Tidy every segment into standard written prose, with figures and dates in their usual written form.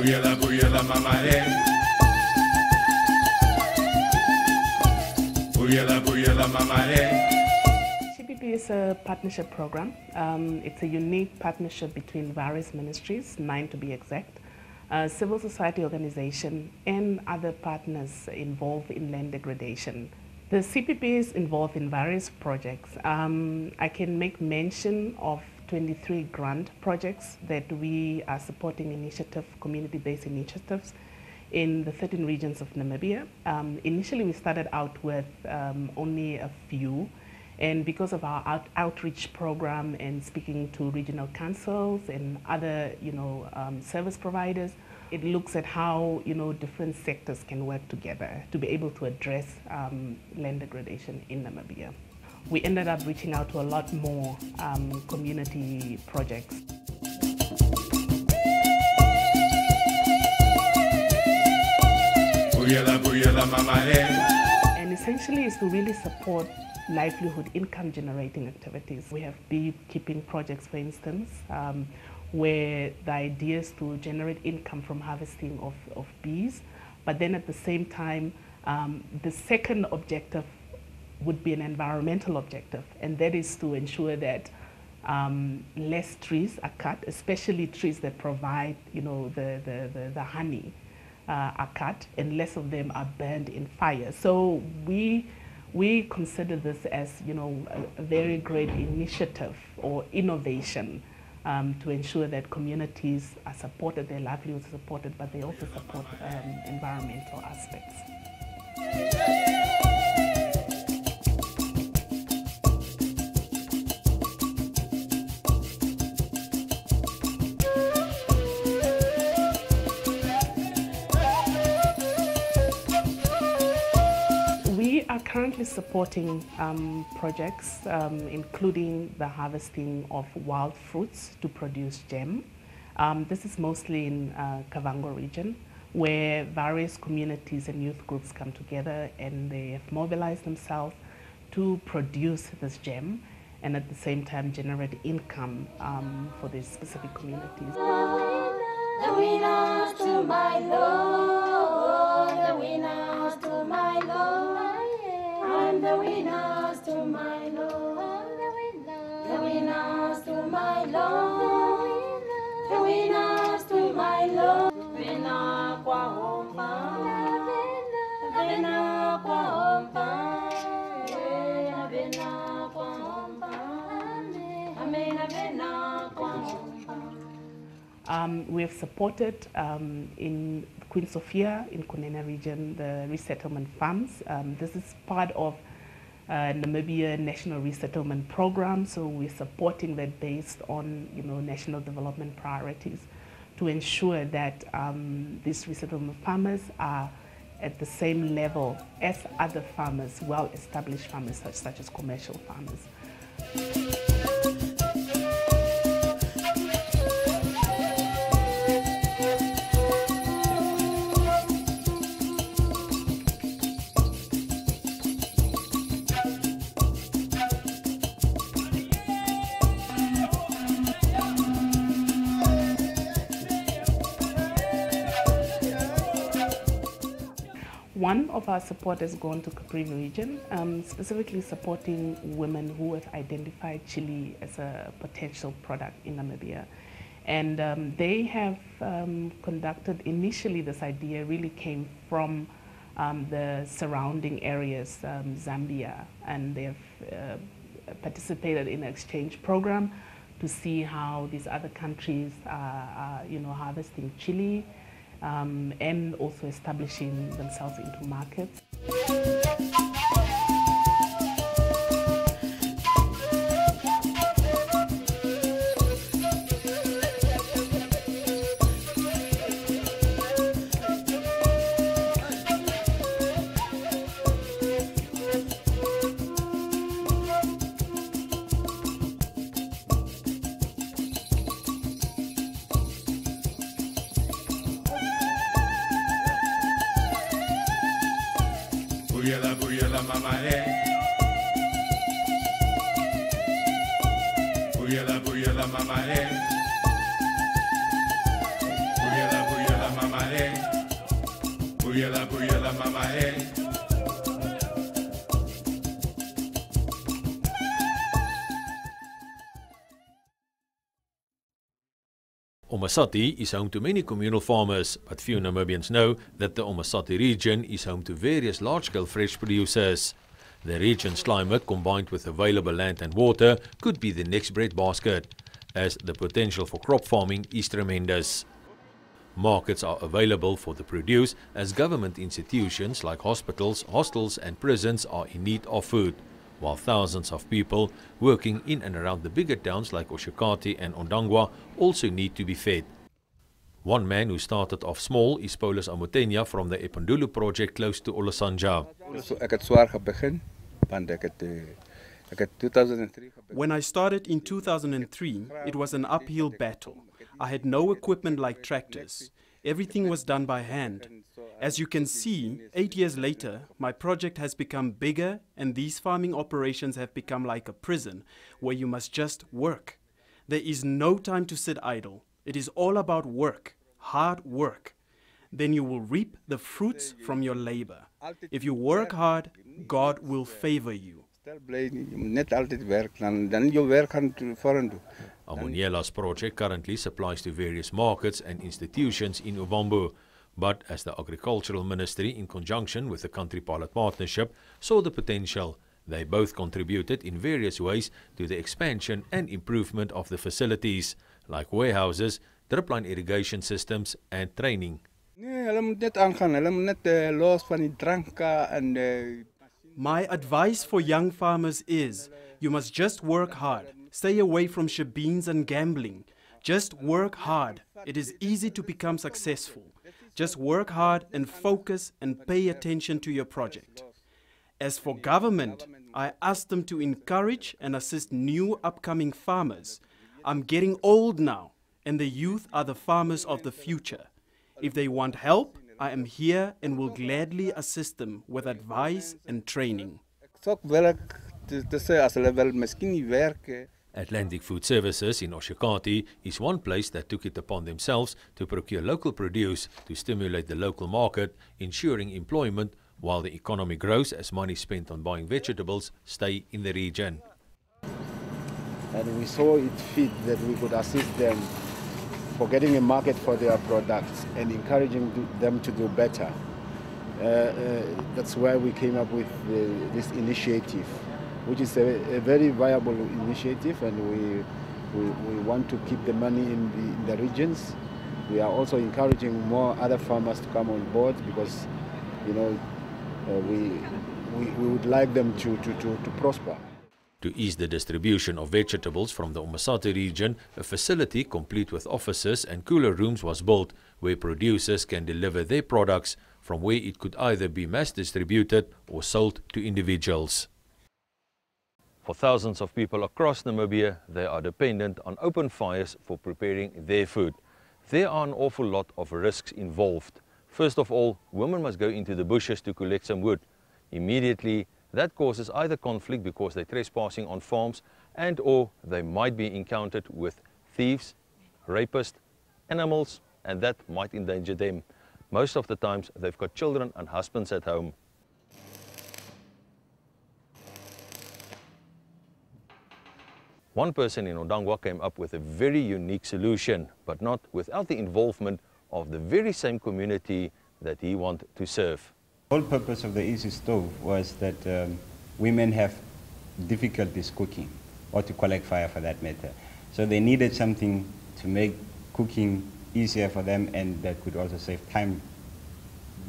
Buyala mamare. Buyala mamare. CPP is a partnership program. It's a unique partnership between various ministries, 9 to be exact, civil society organization and other partners involved in land degradation. The CPP is involved in various projects. I can make mention of 23 grant projects that we are supporting community-based initiatives in the 13 regions of Namibia. Initially, we started out with only a few, and because of our outreach program and speaking to regional councils and other, service providers, it looks at how, different sectors can work together to be able to address land degradation in Namibia. We ended up reaching out to a lot more community projects. And essentially is to really support livelihood income generating activities. We have beekeeping projects, for instance, where the idea is to generate income from harvesting of bees, but then at the same time, the second objective would be an environmental objective, and that is to ensure that less trees are cut, especially trees that provide, the honey are cut, and less of them are burned in fire. So we consider this as, a very great initiative or innovation to ensure that communities are supported, their livelihoods are supported, but they also support environmental aspects. We are currently supporting projects including the harvesting of wild fruits to produce jam. This is mostly in Kavango region, where various communities and youth groups come together and they have mobilized themselves to produce this jam and at the same time generate income for these specific communities. The winners to my Lord, the winners to my Lord, I'm the winners to my Lord, the winners to my Lord, the winners to my Lord. Vena kwa hompa, vena kwa hompa, vena kwa hompa, amena vena kwa hompa. We have supported in Queen Sophia in Kunene region the resettlement farms. This is part of Namibia National Resettlement Program, so we're supporting that based on national development priorities to ensure that these resettlement farmers are at the same level as other farmers, well-established farmers such as commercial farmers. One of our support has gone to Caprivi region, specifically supporting women who have identified chili as a potential product in Namibia. And they have conducted, initially this idea really came from the surrounding areas, Zambia, and they have participated in an exchange program to see how these other countries are harvesting chili, and also establishing themselves into markets. Buyala mamare. Buyala mamare. Buyala buyela mama eh. Omasati is home to many communal farmers, but few Namibians know that the Omasati region is home to various large-scale fresh producers. The region's climate, combined with available land and water, could be the next breadbasket, as the potential for crop farming is tremendous. Markets are available for the produce, as government institutions like hospitals, hostels and prisons are in need of food, while thousands of people working in and around the bigger towns like Oshakati and Ondangwa also need to be fed. One man who started off small is Paulus Amutenya from the Epandulu project close to Olasanja. When I started in 2003, it was an uphill battle. I had no equipment like tractors. Everything was done by hand. As you can see, 8 years later, my project has become bigger and these farming operations have become like a prison where you must just work. There is no time to sit idle. It is all about work, hard work. Then you will reap the fruits from your labor. If you work hard, God will favor you. Amuniela's project currently supplies to various markets and institutions in Ovambo, but as the Agricultural Ministry, in conjunction with the Country Pilot Partnership, saw the potential, they both contributed in various ways to the expansion and improvement of the facilities, like warehouses, dripline irrigation systems and training. My advice for young farmers is, you must just work hard. Stay away from shebeens and gambling. Just work hard. It is easy to become successful. Just work hard and focus and pay attention to your project. As for government, I ask them to encourage and assist new upcoming farmers. I'm getting old now, and the youth are the farmers of the future. If they want help, I am here and will gladly assist them with advice and training. Atlantic Food Services in Oshakati is one place that took it upon themselves to procure local produce to stimulate the local market, ensuring employment while the economy grows as money spent on buying vegetables stay in the region. And we saw it fit that we could assist them for getting a market for their products and encouraging them to do better. That's why we came up with this initiative, which is a very viable initiative, and we want to keep the money in the regions. We are also encouraging more other farmers to come on board because, you know, we would like them to prosper. To ease the distribution of vegetables from the Omasati region, a facility complete with offices and cooler rooms was built where producers can deliver their products from where it could either be mass distributed or sold to individuals. For thousands of people across Namibia, they are dependent on open fires for preparing their food. There are an awful lot of risks involved. First of all, women must go into the bushes to collect some wood. Immediately, that causes either conflict because they're trespassing on farms and or they might be encountered with thieves, rapists, animals, and that might endanger them. Most of the times, they've got children and husbands at home. One person in Ondangwa came up with a very unique solution, but not without the involvement of the very same community that he wanted to serve. The whole purpose of the easy stove was that women have difficulties cooking or to collect fire for that matter. So they needed something to make cooking easier for them and that could also save time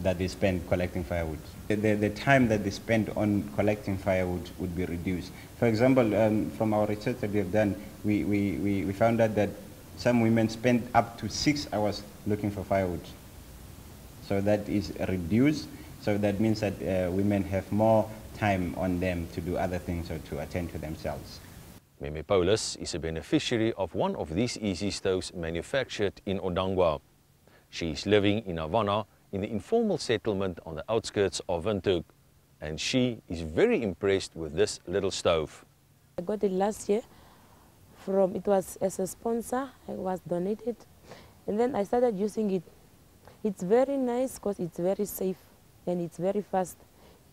that they spend collecting firewood. The time that they spend on collecting firewood would be reduced. For example, from our research that we have done, we found out that some women spend up to 6 hours looking for firewood. So that is reduced. So that means that women have more time on them to do other things or to attend to themselves. Meme Paulus is a beneficiary of one of these easy stoves manufactured in Ondangwa. She is living in Havana in the informal settlement on the outskirts of Windhoek, and she is very impressed with this little stove. I got it last year it was as a sponsor, it was donated, and then I started using it. It's very nice because it's very safe and it's very fast.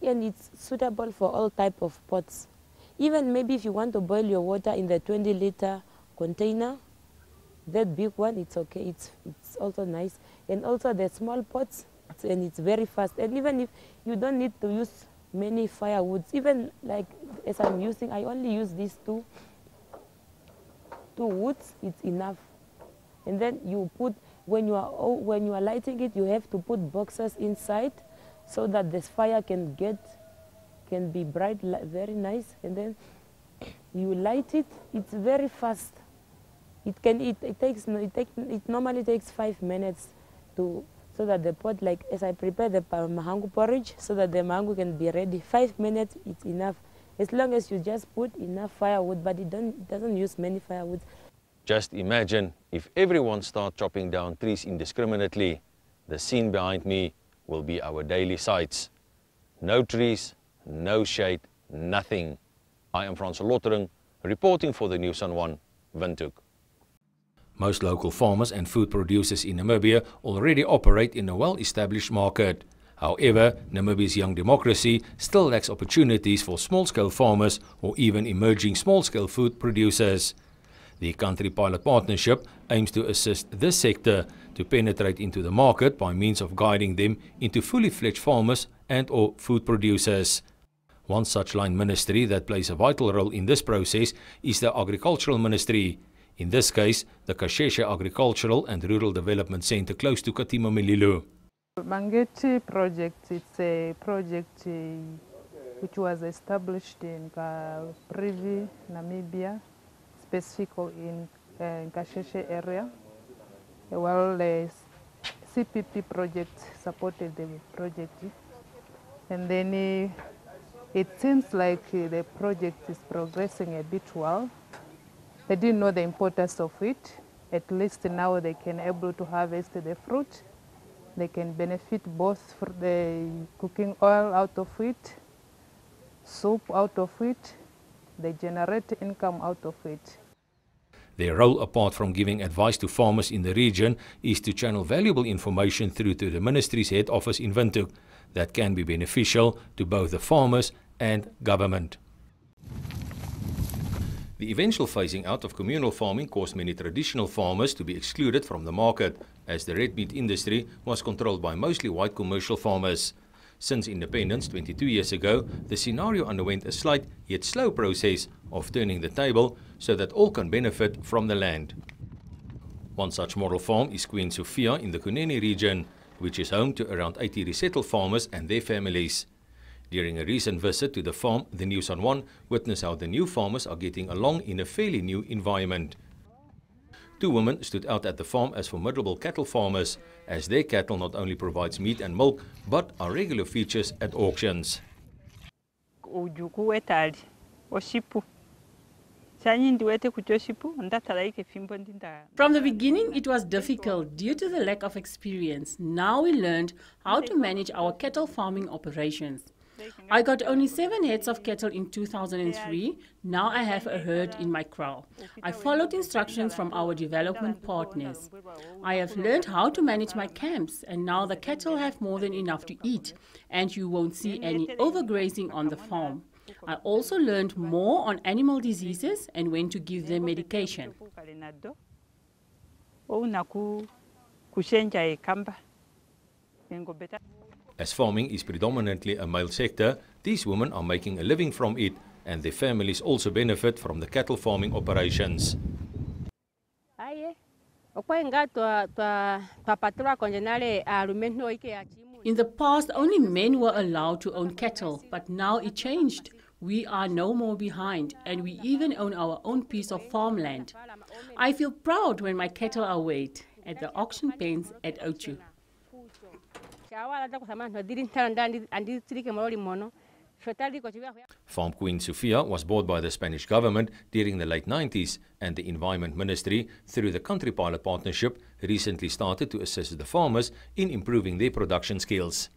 And it's suitable for all type of pots. Even maybe if you want to boil your water in the 20-liter container, that big one, it's okay. It's also nice. And also the small pots, and it's very fast. And even if you don't need to use many firewoods, even like as I'm using, I only use these two woods, it's enough. And then you put, when you are lighting it, you have to put boxes inside so that this fire can be bright, very nice. And then you light it, it's very fast. It normally takes 5 minutes so that the pot, like as I prepare the mahangu porridge, so that the mahangu can be ready. 5 minutes, it's enough. As long as you just put enough firewood, but it doesn't use many firewood. Just imagine if everyone starts chopping down trees indiscriminately, the scene behind me will be our daily sights. No trees, no shade, nothing. I am Frans Lottering, reporting for the News on One, Windhoek. Most local farmers and food producers in Namibia already operate in a well-established market. However, Namibia's young democracy still lacks opportunities for small-scale farmers or even emerging small-scale food producers. The country pilot partnership aims to assist this sector to penetrate into the market by means of guiding them into fully fledged farmers and/or food producers. One such line ministry that plays a vital role in this process is the Agricultural Ministry. In this case, the Kasheshe Agricultural and Rural Development Center close to Katima Mililu. Mangeti project, it's a project which was established in Privi, Namibia, specifically in Kasheshe area. Well, the CPP project supported the project, and then it seems like the project is progressing a bit well. They didn't know the importance of it. At least now they can able to harvest the fruit. They can benefit both for the cooking oil out of it, soup out of it. They generate income out of it. Their role, apart from giving advice to farmers in the region, is to channel valuable information through to the Ministry's head office in Windhoek that can be beneficial to both the farmers and government. The eventual phasing out of communal farming caused many traditional farmers to be excluded from the market, as the red meat industry was controlled by mostly white commercial farmers. Since independence 22 years ago, the scenario underwent a slight yet slow process of turning the table so that all can benefit from the land. One such model farm is Queen Sophia in the Kunene region, which is home to around 80 resettled farmers and their families. During a recent visit to the farm, the News on One witnessed how the new farmers are getting along in a fairly new environment. Two women stood out at the farm as formidable cattle farmers, as their cattle not only provides meat and milk, but are regular features at auctions. From the beginning, it was difficult due to the lack of experience. Now we learned how to manage our cattle farming operations. I got only 7 heads of cattle in 2003. Now I have a herd in my kraal. I followed instructions from our development partners. I have learned how to manage my camps, and now the cattle have more than enough to eat, and you won't see any overgrazing on the farm. I also learned more on animal diseases and when to give them medication. As farming is predominantly a male sector, these women are making a living from it, and their families also benefit from the cattle farming operations. In the past, only men were allowed to own cattle, but now it changed. We are no more behind, and we even own our own piece of farmland. I feel proud when my cattle are weighed at the auction pens at Ochu. Farm Queen Sophia was bought by the Spanish government during the late 90s, and the Environment Ministry, through the country pilot partnership, recently started to assist the farmers in improving their production skills.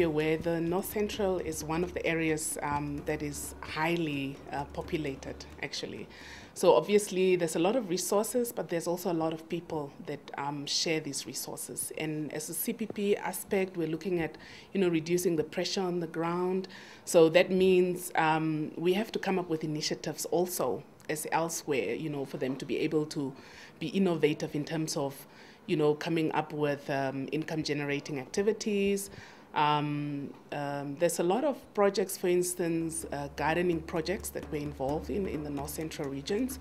aware, the North Central is one of the areas that is highly populated, actually. So obviously there's a lot of resources, but there's also a lot of people that share these resources. And as a CPP aspect, we're looking at, reducing the pressure on the ground. So that means we have to come up with initiatives also as elsewhere, for them to be able to be innovative in terms of, coming up with income generating activities. There's a lot of projects, for instance, gardening projects that we're involved in the North Central regions.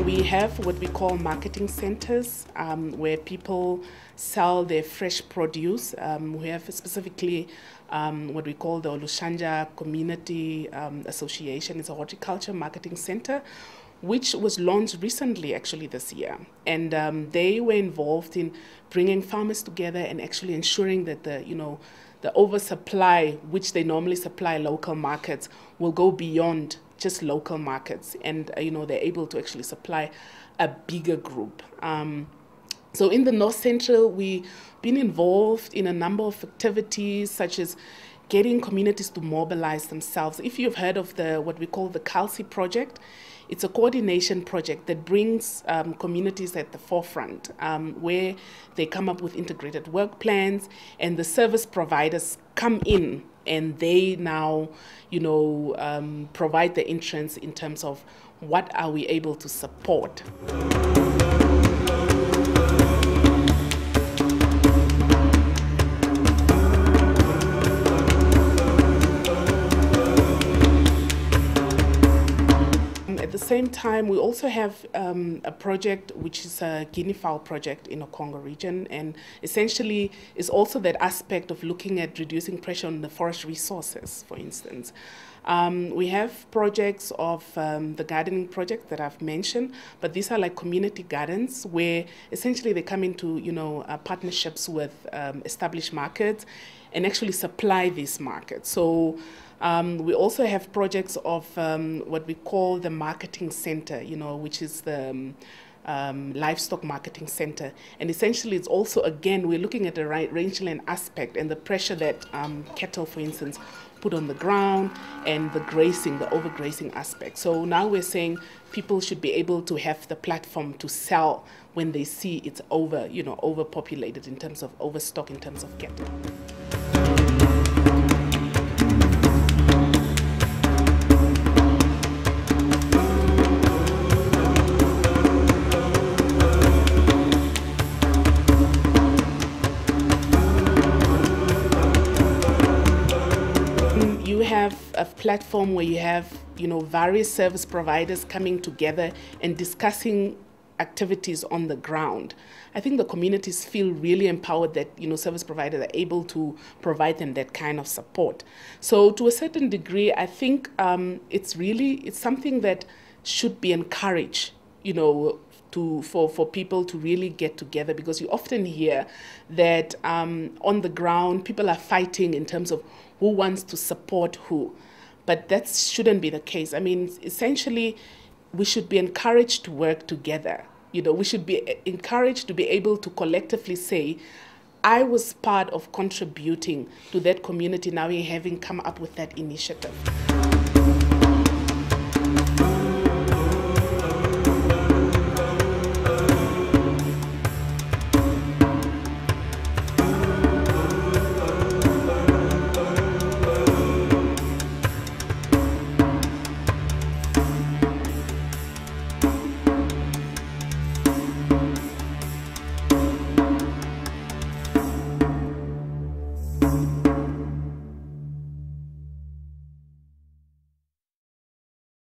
We have what we call marketing centers, where people sell their fresh produce. We have specifically what we call the Olushanja Community Association. It's a horticulture marketing center, which was launched recently, actually this year. And they were involved in bringing farmers together and actually ensuring that the oversupply, which they normally supply local markets, will go beyond just local markets, and they're able to actually supply a bigger group. So in the North Central, we've been involved in a number of activities, such as getting communities to mobilize themselves. If you've heard of what we call the CALCI project, it's a coordination project that brings communities at the forefront, where they come up with integrated work plans, and the service providers come in and they now, provide the entrance in terms of what are we able to support. At the same time, we also have a project which is a guinea fowl project in the Congo region, and essentially is also that aspect of looking at reducing pressure on the forest resources, for instance. We have projects of the gardening project that I've mentioned, but these are like community gardens where essentially they come into partnerships with established markets and actually supply these markets. So we also have projects of what we call the marketing center, which is the livestock marketing center. And essentially it's also, again, we're looking at the rangeland aspect and the pressure that cattle, for instance, put on the ground, and the grazing, the overgrazing aspect. So now we're saying people should be able to have the platform to sell when they see it's overpopulated in terms of overstock in terms of cattle. Have a platform where you have various service providers coming together and discussing activities on the ground. I think the communities feel really empowered that service providers are able to provide them that kind of support. So to a certain degree, I think it's something that should be encouraged, for people to really get together, because you often hear that on the ground people are fighting in terms of who wants to support who, but that shouldn't be the case. I mean, essentially, we should be encouraged to work together. We should be encouraged to be able to collectively say, I was part of contributing to that community, now having come up with that initiative.